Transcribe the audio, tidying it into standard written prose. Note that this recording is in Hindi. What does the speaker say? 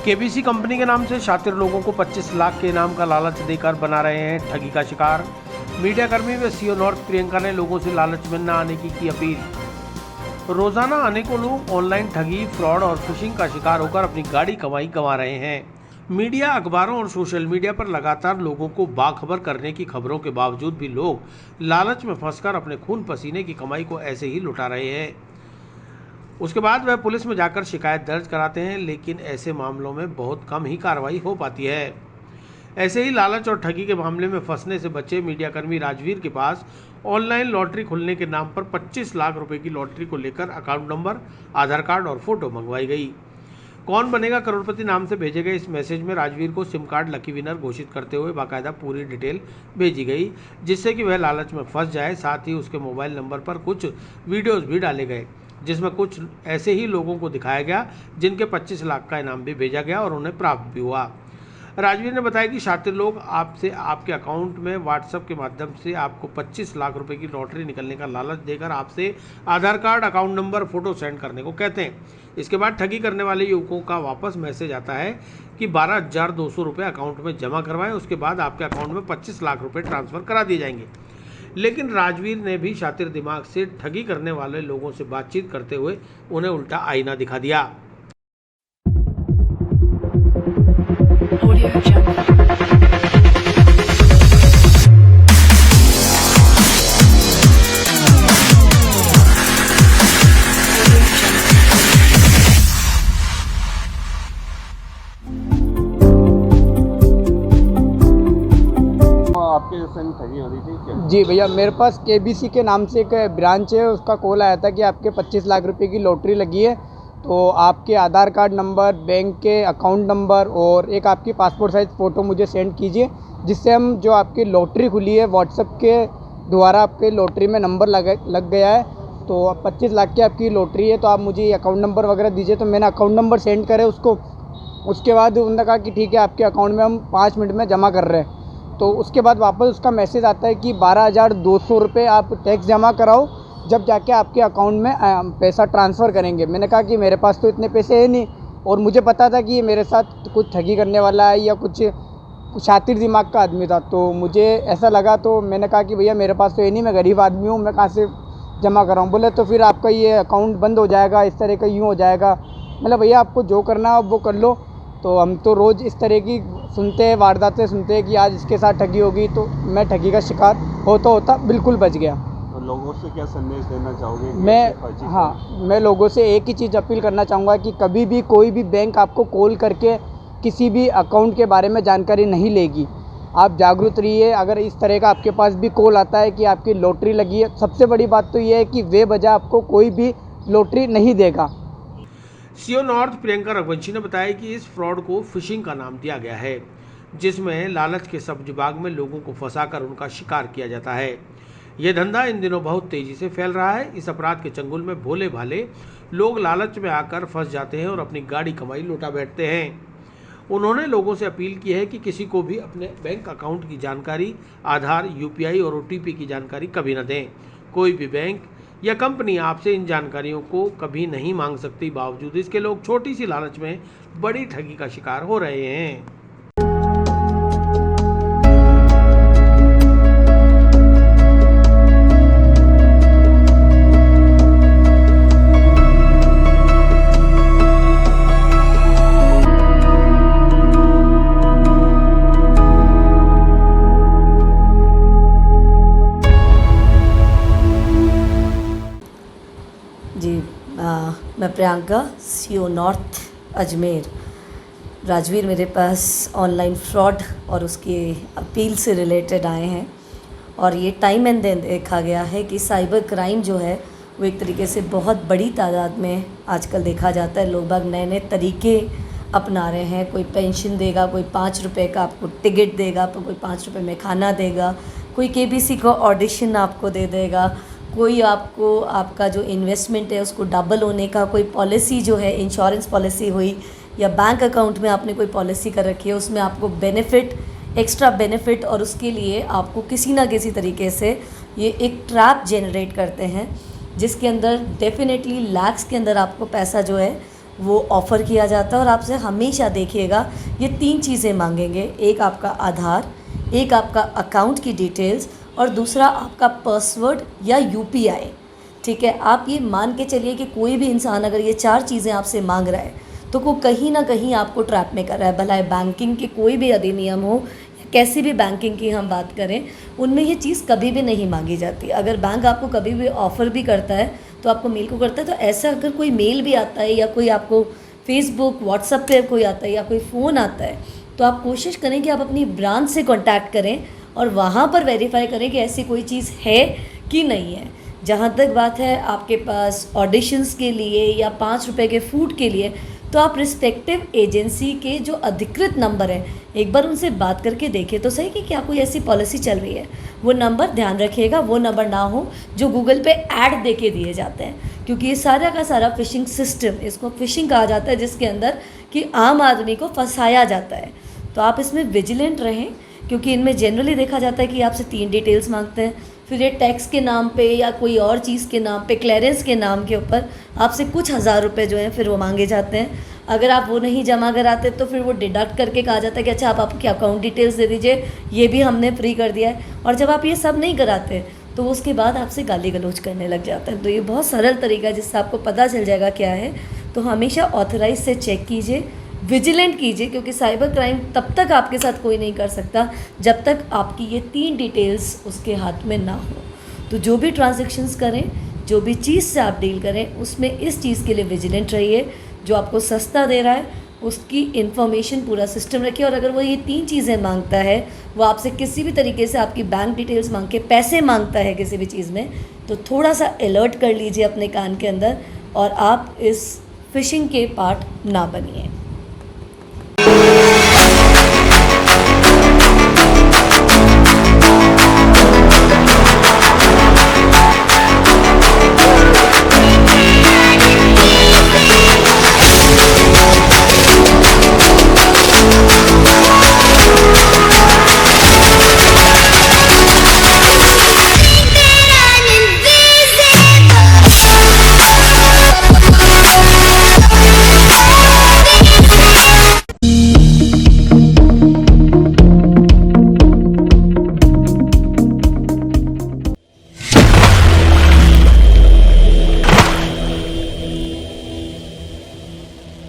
केबीसी कंपनी के नाम से शातिर लोगों को 25 लाख के इनाम का लालच देकर बना रहे हैं ठगी का शिकार। मीडियाकर्मी व सीओ नॉर्थ प्रियंका ने लोगों से लालच में न आने की अपील। रोजाना अनेकों लोग ऑनलाइन ठगी, फ्रॉड और फिशिंग का शिकार होकर अपनी गाड़ी कमाई गंवा रहे हैं। मीडिया, अखबारों और सोशल मीडिया पर लगातार लोगों को बाखबर करने की खबरों के बावजूद भी लोग लालच में फंसकर अपने खून पसीने की कमाई को ऐसे ही लुटा रहे हैं। उसके बाद वह पुलिस में जाकर शिकायत दर्ज कराते हैं, लेकिन ऐसे मामलों में बहुत कम ही कार्रवाई हो पाती है। ऐसे ही लालच और ठगी के मामले में फंसने से बचे मीडियाकर्मी राजवीर के पास ऑनलाइन लॉटरी खुलने के नाम पर 25 लाख रुपए की लॉटरी को लेकर अकाउंट नंबर, आधार कार्ड और फोटो मंगवाई गई। कौन बनेगा करोड़पति नाम से भेजे गए इस मैसेज में राजवीर को सिम कार्ड लकी विनर घोषित करते हुए बाकायदा पूरी डिटेल भेजी गई, जिससे कि वह लालच में फंस जाए। साथ ही उसके मोबाइल नंबर पर कुछ वीडियोज भी डाले गए, जिसमें कुछ ऐसे ही लोगों को दिखाया गया जिनके 25 लाख का इनाम भी भेजा गया और उन्हें प्राप्त भी हुआ। राजवीर ने बताया कि शातिर लोग आपसे आपके अकाउंट में व्हाट्सएप के माध्यम से आपको 25 लाख रुपए की लॉटरी निकलने का लालच देकर आपसे Aadhaar card, account number, photo send करने को कहते हैं। इसके बाद ठगी करने वाले युवकों का वापस मैसेज आता है कि 12,200 रुपये अकाउंट में जमा करवाएं, उसके बाद आपके अकाउंट में 25 लाख रुपये ट्रांसफ़र करा दिए जाएंगे। लेकिन राजवीर ने भी शातिर दिमाग से ठगी करने वाले लोगों से बातचीत करते हुए उन्हें उल्टा आईना दिखा दिया। आपके संग ठगी हो रही थी क्या? जी भैया, मेरे पास केबीसी के नाम से एक ब्रांच है, उसका कॉल आया था कि आपके 25 लाख रुपए की लॉटरी लगी है, तो आपके आधार कार्ड नंबर, बैंक के अकाउंट नंबर और एक आपकी पासपोर्ट साइज़ फ़ोटो मुझे सेंड कीजिए, जिससे हम जो आपकी लॉटरी खुली है व्हाट्सएप के द्वारा आपके लॉटरी में नंबर लग गया है, तो 25 लाख की आपकी लॉटरी है, तो आप मुझे अकाउंट नंबर वगैरह दीजिए। तो मैंने अकाउंट नंबर सेंड करे उसको। उसके बाद उन्होंने कहा कि ठीक है, आपके अकाउंट में हम 5 मिनट में जमा कर रहे हैं। तो उसके बाद वापस उसका मैसेज आता है कि 12,200 रुपये आप टैक्स जमा कराओ, जब जाके आपके अकाउंट में पैसा ट्रांसफ़र करेंगे। मैंने कहा कि मेरे पास तो इतने पैसे है नहीं, और मुझे पता था कि ये मेरे साथ कुछ ठगी करने वाला है या कुछ शातिर दिमाग का आदमी था, तो मुझे ऐसा लगा। तो मैंने कहा कि भैया मेरे पास तो है नहीं, मैं गरीब आदमी हूँ, मैं कहाँ से जमा कराऊँ। बोले तो फिर आपका ये अकाउंट बंद हो जाएगा, इस तरह का यूँ हो जाएगा। मतलब भैया आपको जो करना है वो कर लो। तो हम तो रोज़ इस तरह की सुनते हैं, वारदातें सुनते हैं कि आज इसके साथ ठगी होगी, तो मैं ठगी का शिकार होता बिल्कुल बच गया। तो लोगों से क्या संदेश देना चाहोगे? मैं लोगों से एक ही चीज़ अपील करना चाहूँगा कि कभी भी कोई भी बैंक आपको कॉल करके किसी भी अकाउंट के बारे में जानकारी नहीं लेगी। आप जागरूक रहिए। अगर इस तरह का आपके पास भी कॉल आता है कि आपकी लॉटरी लगी है, सबसे बड़ी बात तो ये है कि बेवजह आपको कोई भी लॉटरी नहीं देगा। सीओ नॉर्थ प्रियंका रघुवंशी ने बताया कि इस फ्रॉड को फिशिंग का नाम दिया गया है, जिसमें लालच के शब्द भाग में लोगों को फंसाकर उनका शिकार किया जाता है। यह धंधा इन दिनों बहुत तेजी से फैल रहा है। इस अपराध के चंगुल में भोले भाले लोग लालच में आकर फंस जाते हैं और अपनी गाड़ी कमाई लुटा बैठते हैं। उन्होंने लोगों से अपील की है कि किसी को भी अपने बैंक अकाउंट की जानकारी, आधार, यूपीआई और ओटीपी की जानकारी कभी न दें। कोई भी बैंक या कंपनी आपसे इन जानकारियों को कभी नहीं मांग सकती। बावजूद इसके लोग छोटी सी लालच में बड़ी ठगी का शिकार हो रहे हैं। जी, मैं प्रियंका, सीओ नॉर्थ अजमेर। राजवीर मेरे पास ऑनलाइन फ्रॉड और उसकी अपील से रिलेटेड आए हैं, और ये टाइम एंड देन देखा गया है कि साइबर क्राइम जो है वो एक तरीके से बहुत बड़ी तादाद में आजकल देखा जाता है। लोग बाग नए नए तरीके अपना रहे हैं। कोई पेंशन देगा, कोई 5 रुपए का आपको टिकट देगा, तो कोई 5 रुपए में खाना देगा, कोई केबीसी का ऑडिशन आपको दे देगा, कोई आपको आपका जो इन्वेस्टमेंट है उसको डबल होने का कोई पॉलिसी जो है, इंश्योरेंस पॉलिसी हुई या बैंक अकाउंट में आपने कोई पॉलिसी कर रखी है, उसमें आपको बेनिफिट, एक्स्ट्रा बेनिफिट, और उसके लिए आपको किसी ना किसी तरीके से ये एक ट्रैप जनरेट करते हैं, जिसके अंदर डेफिनेटली लैक्स के अंदर आपको पैसा जो है वो ऑफ़र किया जाता है। और आपसे हमेशा देखिएगा ये 3 चीज़ें मांगेंगे, एक आपका आधार, एक आपका अकाउंट की डिटेल्स और दूसरा आपका पासवर्ड या UPI। ठीक है, आप ये मान के चलिए कि कोई भी इंसान अगर ये 4 चीज़ें आपसे मांग रहा है तो वो कहीं ना कहीं आपको ट्रैप में कर रहा है। भला बैंकिंग के कोई भी अधिनियम हो या कैसी भी बैंकिंग की हम बात करें, उनमें ये चीज़ कभी भी नहीं मांगी जाती। अगर बैंक आपको कभी भी ऑफ़र भी करता है तो आपको मेल को करता है, तो ऐसा अगर कोई मेल भी आता है या कोई आपको फेसबुक व्हाट्सएप पे कोई आता है या कोई फ़ोन आता है, तो आप कोशिश करें कि आप अपनी ब्रांच से कॉन्टैक्ट करें और वहाँ पर वेरीफाई करें कि ऐसी कोई चीज़ है कि नहीं है। जहाँ तक बात है आपके पास ऑडिशंस के लिए या 5 रुपए के फूड के लिए, तो आप रिस्पेक्टिव एजेंसी के जो अधिकृत नंबर हैं एक बार उनसे बात करके देखिए तो सही कि क्या कोई ऐसी पॉलिसी चल रही है। वो नंबर ध्यान रखिएगा, वो नंबर ना हो जो गूगल पे ऐड देके दिए जाते हैं, क्योंकि ये सारा का सारा फ़िशिंग सिस्टम, इसको फ़िशिंग कहा जाता है, जिसके अंदर कि आम आदमी को फंसाया जाता है। तो आप इसमें विजिलेंट रहें, क्योंकि इनमें जनरली देखा जाता है कि आपसे 3 डिटेल्स मांगते हैं, फिर ये टैक्स के नाम पे या कोई और चीज़ के नाम पे, क्लियरेंस के नाम के ऊपर आपसे कुछ हज़ार रुपए जो हैं फिर वो मांगे जाते हैं। अगर आप वो नहीं जमा कराते तो फिर वो डिडक्ट करके कहा जाता है कि अच्छा आप आपकी अकाउंट डिटेल्स दे दीजिए, ये भी हमने फ्री कर दिया है। और जब आप ये सब नहीं कराते तो उसके बाद आपसे गाली गलौज करने लग जाता है। तो ये बहुत सरल तरीका है जिससे आपको पता चल जाएगा क्या है। तो हमेशा ऑथराइज से चेक कीजिए, विजिलेंट कीजिए, क्योंकि साइबर क्राइम तब तक आपके साथ कोई नहीं कर सकता जब तक आपकी ये 3 डिटेल्स उसके हाथ में ना हो। तो जो भी ट्रांजैक्शंस करें, जो भी चीज़ से आप डील करें, उसमें इस चीज़ के लिए विजिलेंट रहिए। जो आपको सस्ता दे रहा है उसकी इन्फॉर्मेशन पूरा सिस्टम रखिए, और अगर वो ये 3 चीज़ें मांगता है, वो आपसे किसी भी तरीके से आपकी बैंक डिटेल्स मांग के पैसे मांगता है किसी भी चीज़ में, तो थोड़ा सा अलर्ट कर लीजिए अपने कान के अंदर और आप इस फिशिंग के पार्ट ना बनिए।